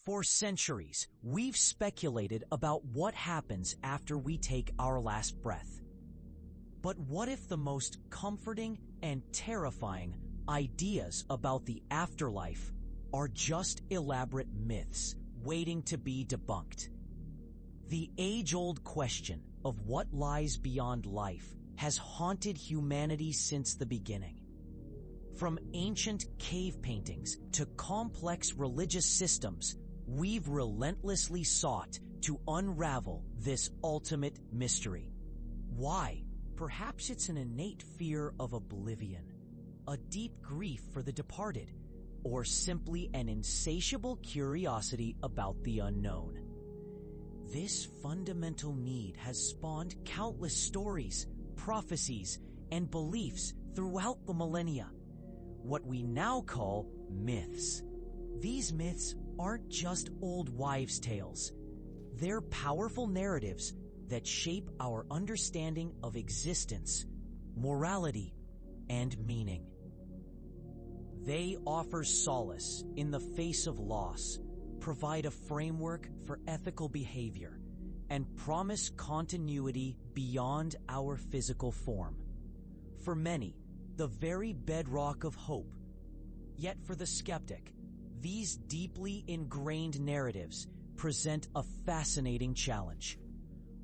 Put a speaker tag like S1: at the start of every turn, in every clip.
S1: For centuries, we've speculated about what happens after we take our last breath. But what if the most comforting and terrifying ideas about the afterlife are just elaborate myths waiting to be debunked? The age-old question of what lies beyond life has haunted humanity since the beginning. From ancient cave paintings to complex religious systems, we've relentlessly sought to unravel this ultimate mystery. Why? Perhaps it's an innate fear of oblivion, a deep grief for the departed, or simply an insatiable curiosity about the unknown. This fundamental need has spawned countless stories, prophecies, and beliefs throughout the millennia, what we now call myths. These myths aren't just old wives' tales. They're powerful narratives that shape our understanding of existence, morality, and meaning. They offer solace in the face of loss, provide a framework for ethical behavior, and promise continuity beyond our physical form. For many, the very bedrock of hope. Yet for the skeptic, these deeply ingrained narratives present a fascinating challenge.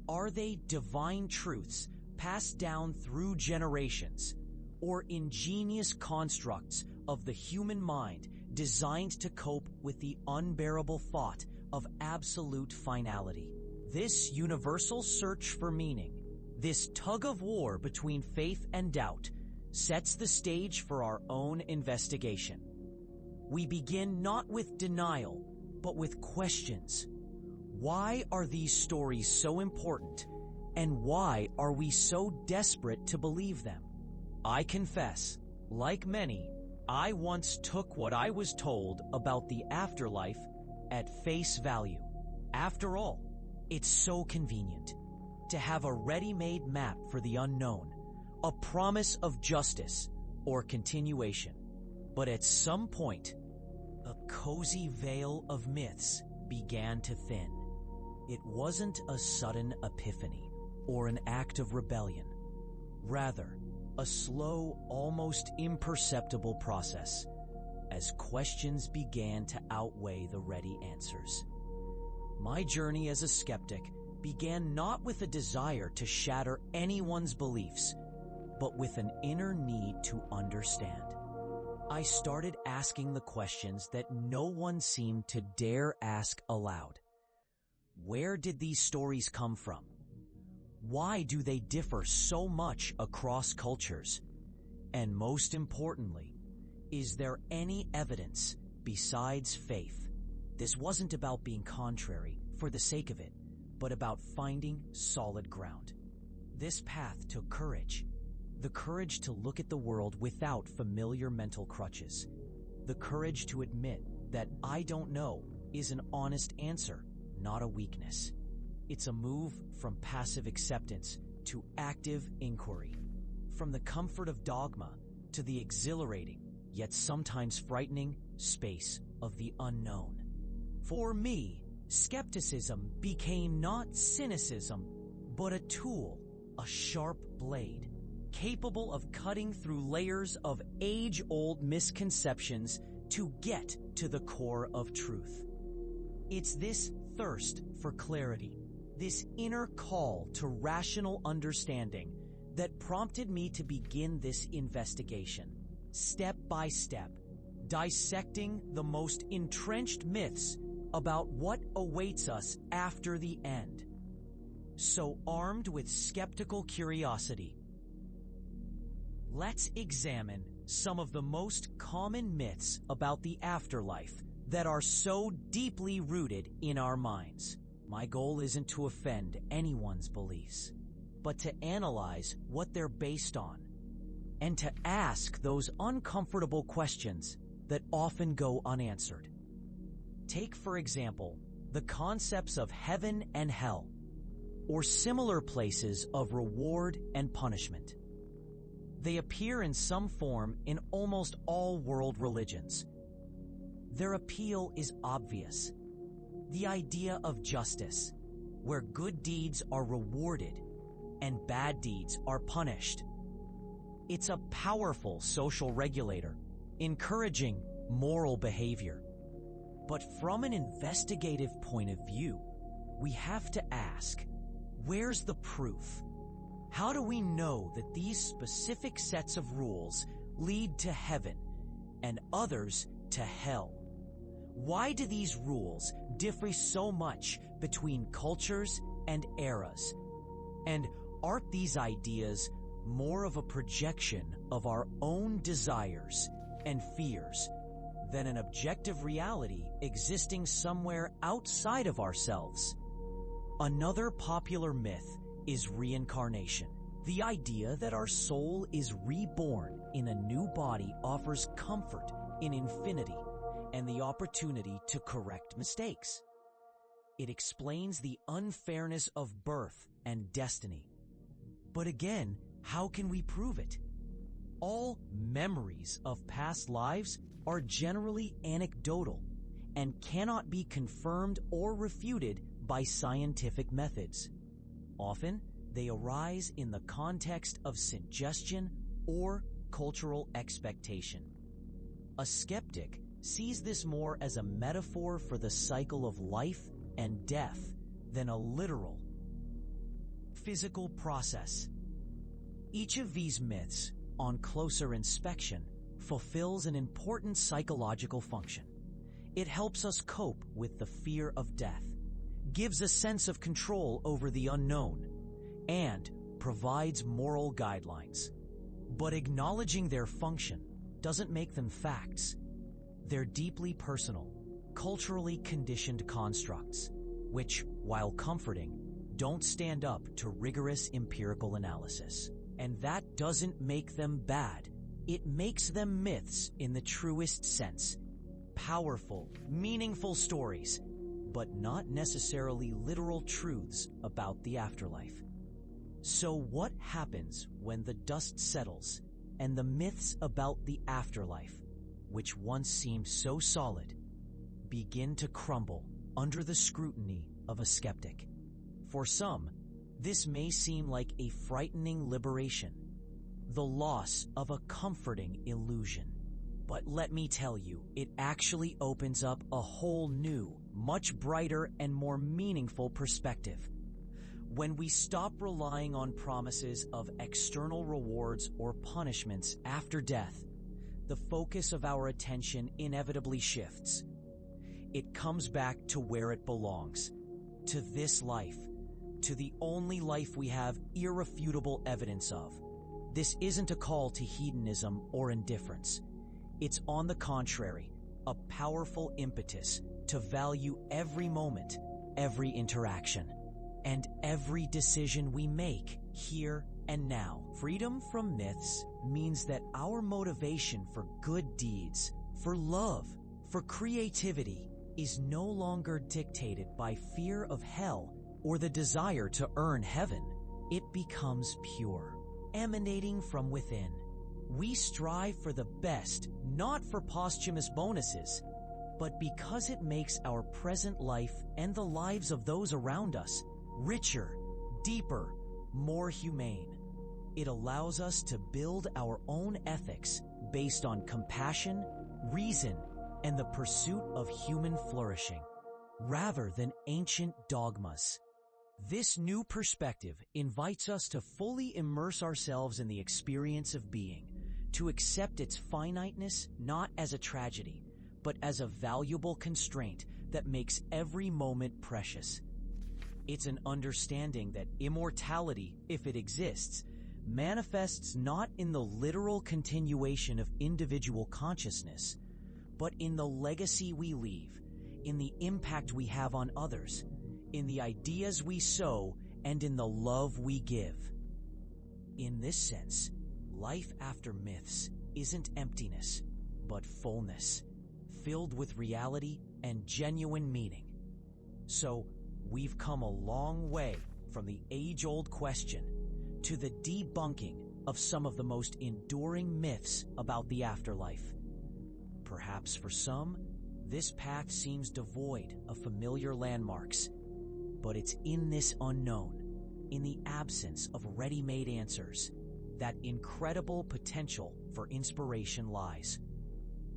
S1: Are they divine truths passed down through generations, or ingenious constructs of the human mind designed to cope with the unbearable thought of absolute finality? This universal search for meaning, this tug-of-war between faith and doubt, sets the stage for our own investigation. We begin not with denial, but with questions. Why are these stories so important, and why are we so desperate to believe them? I confess, like many, I once took what I was told about the afterlife at face value. After all, it's so convenient to have a ready-made map for the unknown, a promise of justice or continuation. But at some point, a cozy veil of myths began to thin. It wasn't a sudden epiphany or an act of rebellion. Rather, a slow, almost imperceptible process as questions began to outweigh the ready answers. My journey as a skeptic began not with a desire to shatter anyone's beliefs, but with an inner need to understand. I started asking the questions that no one seemed to dare ask aloud. Where did these stories come from? Why do they differ so much across cultures? And most importantly, is there any evidence besides faith? This wasn't about being contrary for the sake of it, but about finding solid ground. This path took courage. The courage to look at the world without familiar mental crutches. The courage to admit that I don't know is an honest answer, not a weakness. It's a move from passive acceptance to active inquiry, from the comfort of dogma to the exhilarating, yet sometimes frightening, space of the unknown. For me, skepticism became not cynicism, but a tool, a sharp blade, capable of cutting through layers of age-old misconceptions to get to the core of truth. It's this thirst for clarity, this inner call to rational understanding that prompted me to begin this investigation, step by step, dissecting the most entrenched myths about what awaits us after the end. So armed with skeptical curiosity, let's examine some of the most common myths about the afterlife that are so deeply rooted in our minds. My goal isn't to offend anyone's beliefs, but to analyze what they're based on, and to ask those uncomfortable questions that often go unanswered. Take, for example, the concepts of heaven and hell, or similar places of reward and punishment. They appear in some form in almost all world religions. Their appeal is obvious. the idea of justice, where good deeds are rewarded and bad deeds are punished. It's a powerful social regulator, encouraging moral behavior. But from an investigative point of view, we have to ask, where's the proof? How do we know that these specific sets of rules lead to heaven and others to hell? Why do these rules differ so much between cultures and eras? And aren't these ideas more of a projection of our own desires and fears than an objective reality existing somewhere outside of ourselves? Another popular myth is reincarnation. The idea that our soul is reborn in a new body offers comfort in infinity and the opportunity to correct mistakes. It explains the unfairness of birth and destiny. But again, how can we prove it? All memories of past lives are generally anecdotal and cannot be confirmed or refuted by scientific methods. Often, they arise in the context of suggestion or cultural expectation. A skeptic sees this more as a metaphor for the cycle of life and death than a literal physical process. Each of these myths, on closer inspection, fulfills an important psychological function. It helps us cope with the fear of death, gives a sense of control over the unknown, and provides moral guidelines. But acknowledging their function doesn't make them facts. They're deeply personal, culturally conditioned constructs, which, while comforting, don't stand up to rigorous empirical analysis. And that doesn't make them bad. It makes them myths in the truest sense. Powerful, meaningful stories, but not necessarily literal truths about the afterlife. So what happens when the dust settles and the myths about the afterlife, which once seemed so solid, begin to crumble under the scrutiny of a skeptic? For some, this may seem like a frightening liberation, the loss of a comforting illusion. But let me tell you, it actually opens up a whole new, much brighter and more meaningful perspective. When we stop relying on promises of external rewards or punishments after death, the focus of our attention inevitably shifts. It comes back to where it belongs, to this life, to the only life we have irrefutable evidence of. This isn't a call to hedonism or indifference. It's, on the contrary, a powerful impetus to value every moment, every interaction, and every decision we make here and now. Freedom from myths means that our motivation for good deeds, for love, for creativity is no longer dictated by fear of hell or the desire to earn heaven. It becomes pure, emanating from within. We strive for the best, not for posthumous bonuses, but because it makes our present life and the lives of those around us richer, deeper, more humane. It allows us to build our own ethics based on compassion, reason, and the pursuit of human flourishing, rather than ancient dogmas. This new perspective invites us to fully immerse ourselves in the experience of being, to accept its finiteness not as a tragedy, but as a valuable constraint that makes every moment precious. It's an understanding that immortality, if it exists, manifests not in the literal continuation of individual consciousness, but in the legacy we leave, in the impact we have on others, in the ideas we sow, and in the love we give. In this sense, life after myths isn't emptiness, but fullness, filled with reality and genuine meaning. So, we've come a long way from the age-old question to the debunking of some of the most enduring myths about the afterlife. Perhaps for some, This path seems devoid of familiar landmarks, but it's in this unknown, in the absence of ready-made answers, that incredible potential for inspiration lies.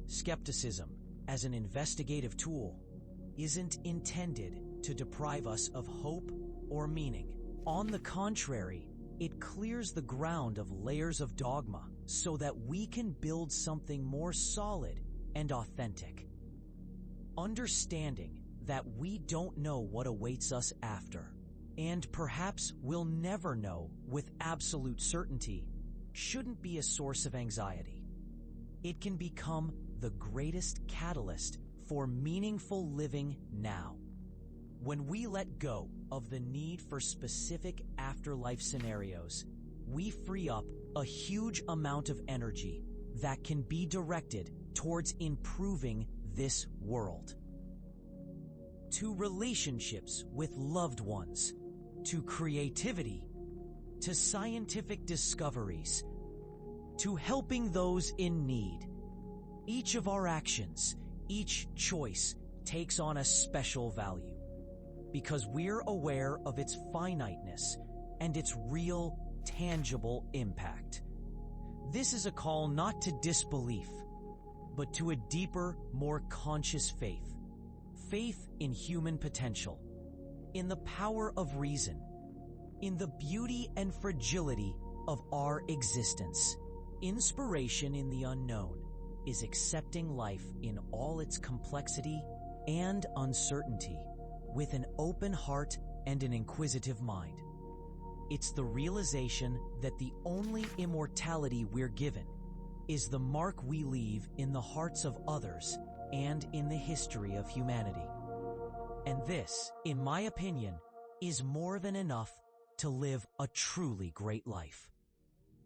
S1: Skepticism, as an investigative tool, isn't intended to deprive us of hope or meaning. On the contrary, it clears the ground of layers of dogma so that we can build something more solid and authentic. Understanding that we don't know what awaits us after, and perhaps we'll never know with absolute certainty, shouldn't be a source of anxiety. It can become the greatest catalyst for meaningful living now. When we let go of the need for specific afterlife scenarios, we free up a huge amount of energy that can be directed towards improving this world. To relationships with loved ones, to creativity, to scientific discoveries, to helping those in need. Each of our actions, each choice takes on a special value because we're aware of its finiteness and its real, tangible impact. This is a call not to disbelief, but to a deeper, more conscious faith. Faith in human potential, in the power of reason, in the beauty and fragility of our existence. Inspiration in the unknown is accepting life in all its complexity and uncertainty with an open heart and an inquisitive mind. It's the realization that the only immortality we're given is the mark we leave in the hearts of others and in the history of humanity. And this, in my opinion, is more than enough to live a truly great life.